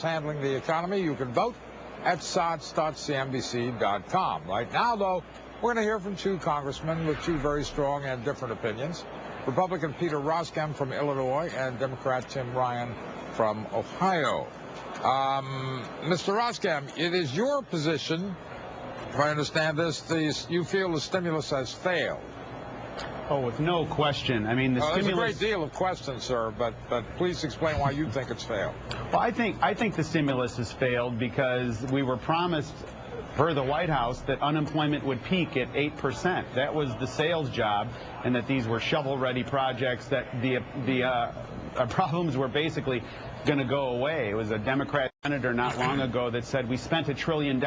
handling the economy. You can vote at sots.cnbc.com. Right now, though, we're going to hear from two congressmen with two very strong and different opinions. Republican Peter Roskam from Illinois and Democrat Tim Ryan from Ohio. Mr. Roskam, it is your position, if I understand this, you feel the stimulus has failed. Oh, with no question. I mean, the stimulus. There's a great deal of questions, sir, but please explain why you think it's failed. Well, I think the stimulus has failed because we were promised, per the White House, that unemployment would peak at 8%. That was the sales job, and that these were shovel-ready projects, that the problems were basically going to go away. It was a Democrat senator not long ago that said we spent $1 trillion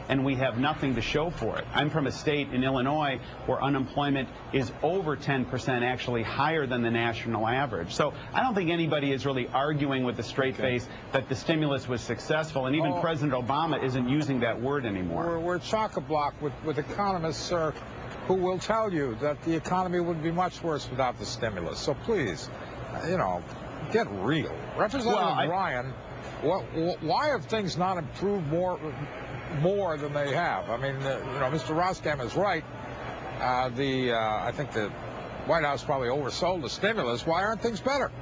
and we have nothing to show for it. I'm from a state in Illinois where unemployment is over 10%, actually higher than the national average. So I don't think anybody is really arguing with a straight face that the stimulus was successful, and even President Obama isn't using that word anymore. We're chock-a-block with economists, sir, who will tell you that the economy would be much worse without the stimulus. So please, get real. Representative Ryan, why have things not improved more than they have? I mean, Mr. Roskam is right. I think the White House probably oversold the stimulus. Why aren't things better?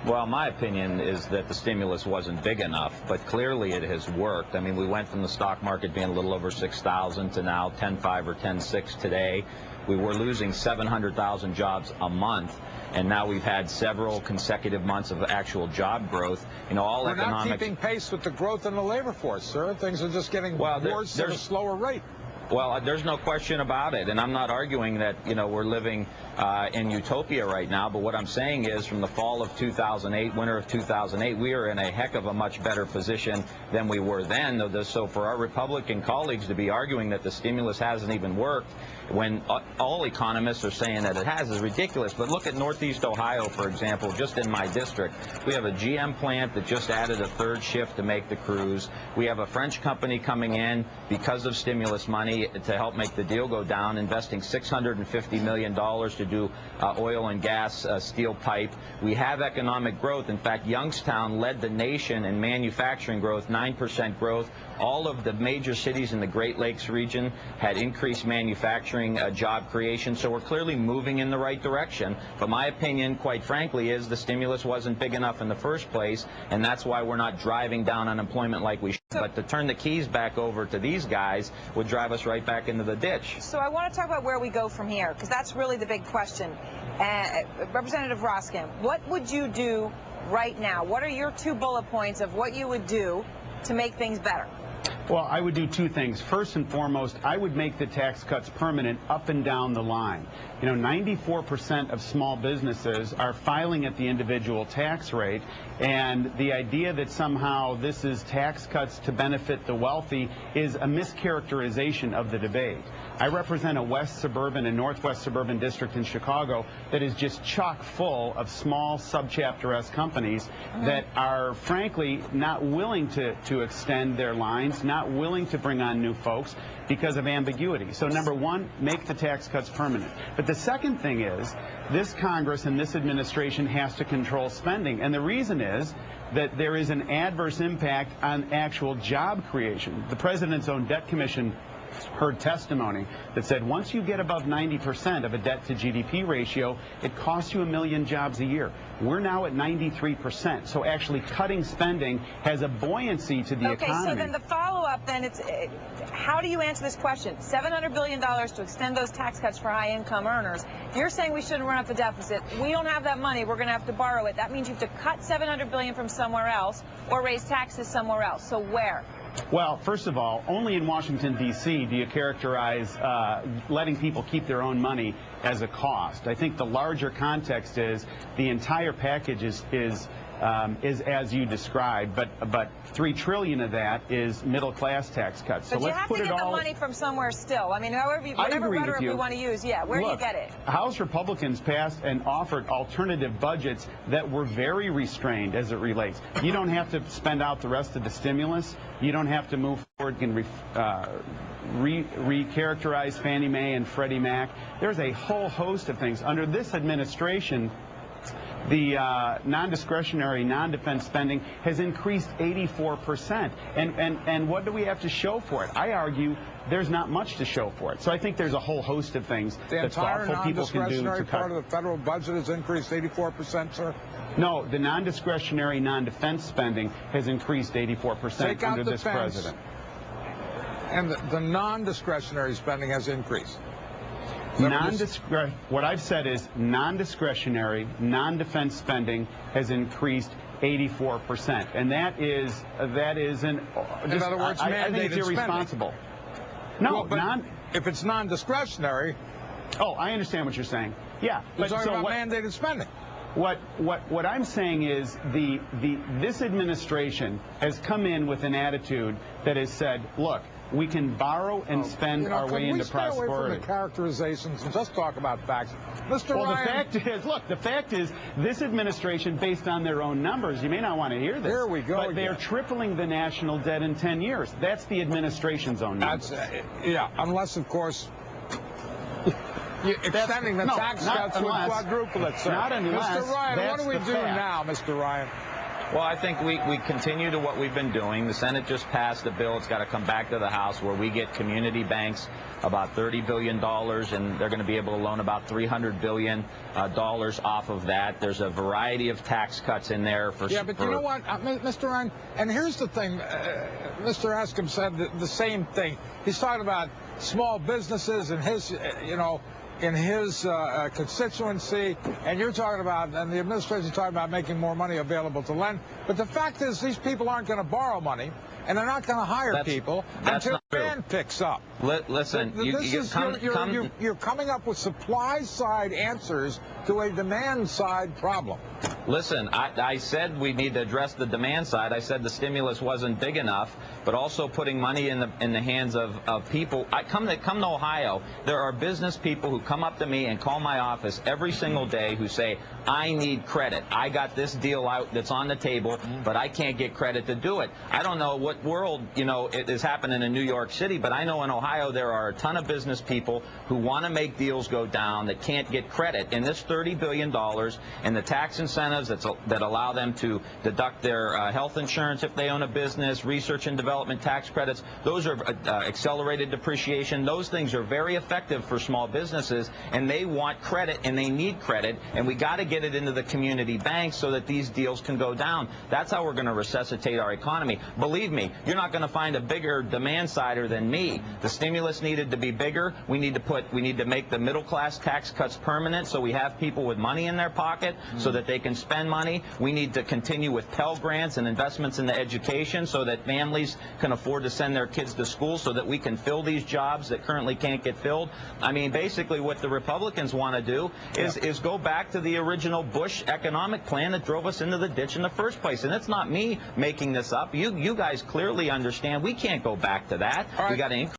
Well, my opinion is that the stimulus wasn't big enough, but clearly it has worked. I mean, we went from the stock market being a little over 6,000 to now 10.5 or 10.6 today. We were losing 700,000 jobs a month, and now we've had several consecutive months of actual job growth. All economics. We're not keeping pace with the growth in the labor force, sir. Things are just getting worse at a slower rate. Well, there's no question about it, and I'm not arguing that, we're living in utopia right now, but what I'm saying is from the fall of 2008, winter of 2008, we are in a heck of a much better position than we were then. So for our Republican colleagues to be arguing that the stimulus hasn't even worked when all economists are saying that it has is ridiculous. But look at Northeast Ohio, for example, just in my district. We have a GM plant that just added a third shift to make the crews. We have a French company coming in because of stimulus money to help make the deal go down, investing $650 million to do oil and gas steel pipe. We have economic growth. In fact, Youngstown led the nation in manufacturing growth, 9% growth. All of the major cities in the Great Lakes region had increased manufacturing job creation, so we're clearly moving in the right direction. But my opinion, quite frankly, is the stimulus wasn't big enough in the first place, and that's why we're not driving down unemployment like we should. But to turn the keys back over to these guys would drive us right back into the ditch. So I want to talk about where we go from here, because that's really the big question. Representative Roskam, what would you do right now? What are your 2 bullet points of what you would do to make things better? Well, I would do 2 things. First and foremost, I would make the tax cuts permanent up and down the line. 94% of small businesses are filing at the individual tax rate, and the idea that somehow this is tax cuts to benefit the wealthy is a mischaracterization of the debate. I represent a west suburban and northwest suburban district in Chicago that is just chock full of small subchapter S companies that are frankly not willing to extend their lines, not willing to bring on new folks because of ambiguity. So number 1, make the tax cuts permanent. But the second thing is this Congress and this administration has to control spending, and the reason is that there is an adverse impact on actual job creation. The President's own debt commission heard testimony that said once you get above 90% of a debt to GDP ratio, it costs you 1 million jobs a year. We're now at 93%, so actually cutting spending has a buoyancy to the economy. Okay, so then the follow-up then, how do you answer this question? $700 billion to extend those tax cuts for high-income earners. You're saying we shouldn't run up the deficit. We don't have that money. We're going to have to borrow it. That means you have to cut $700 billion from somewhere else or raise taxes somewhere else. So where? Well, first of all, only in Washington, D.C. do you characterize letting people keep their own money as a cost. I think the larger context is the entire package is as you described, but $3 trillion of that is middle-class tax cuts. So but let's put it all. You have to get the money from somewhere still. I mean, whatever rhetoric we want to use, where do you get it? House Republicans passed and offered alternative budgets that were very restrained as it relates. You don't have to spend out the rest of the stimulus. You don't have to move forward and recharacterize Fannie Mae and Freddie Mac. There's a whole host of things under this administration. the non-discretionary, non-defense spending has increased 84%. And what do we have to show for it? I argue there's not much to show for it. So I think there's a whole host of things that thoughtful people can do to cut. The entire non-discretionary part of the federal budget has increased 84%, sir? No, the non-discretionary, non-defense spending has increased 84% under this president. And the non-discretionary spending has increased. What I've said is non-discretionary, non-defense spending has increased 84%, and that is in other words, I think it's irresponsible. Spending. No, well, if it's non-discretionary. Oh, I understand what you're saying. Yeah, but you're talking about mandated spending. What I'm saying is this administration has come in with an attitude that has said, look, we can borrow and spend our way into prosperity. Away from the characterizations and just talk about facts. Mr. Ryan. The fact is, this administration, based on their own numbers, you may not want to hear this. Here we go. But they're tripling the national debt in 10 years. That's the administration's own numbers. Yeah, unless, of course, extending the tax cuts would quadruple it, sir. Not unless. Mr. Ryan, what do we do now, Mr. Ryan? Well, I think we continue to what we've been doing. The Senate just passed a bill. It's got to come back to the House where we get community banks about $30 billion, and they're going to be able to loan about $300 billion off of that. There's a variety of tax cuts in there. Yeah, but you know what, Mr. Ryan, and here's the thing. Mr. Askham said the same thing. He's talking about small businesses and his, in his constituency, and you're talking about, and the administration's talking about making more money available to lend. But the fact is, these people aren't going to borrow money, and they're not going to hire people until demand picks up. Listen, you're coming up with supply-side answers to a demand-side problem. Listen, I said we need to address the demand side. I said the stimulus wasn't big enough, but also putting money in the hands of people. Come to Ohio, there are business people who come up to me and call my office every single day who say, I need credit. I got this deal out that's on the table, but I can't get credit to do it. I don't know what world, it is happening in New York City, but I know in Ohio there are a ton of business people who want to make deals go down that can't get credit. And this $30 billion and the tax incentives that allow them to deduct their health insurance if they own a business, research and development tax credits, those are accelerated depreciation. Those things are very effective for small businesses, and they want credit and they need credit, and we got to get it into the community banks so that these deals can go down. That's how we're going to resuscitate our economy. Believe me, you're not going to find a bigger demand sider than me. The stimulus needed to be bigger. We need to make the middle class tax cuts permanent so we have people with money in their pocket so that they can spend money. We need to continue with Pell Grants and investments in the education so that families can afford to send their kids to school so that we can fill these jobs that currently can't get filled. I mean, basically what the Republicans want to do is go back to the original Bush economic plan that drove us into the ditch in the first place. And it's not me making this up. You guys clearly understand we can't go back to that. We got to increase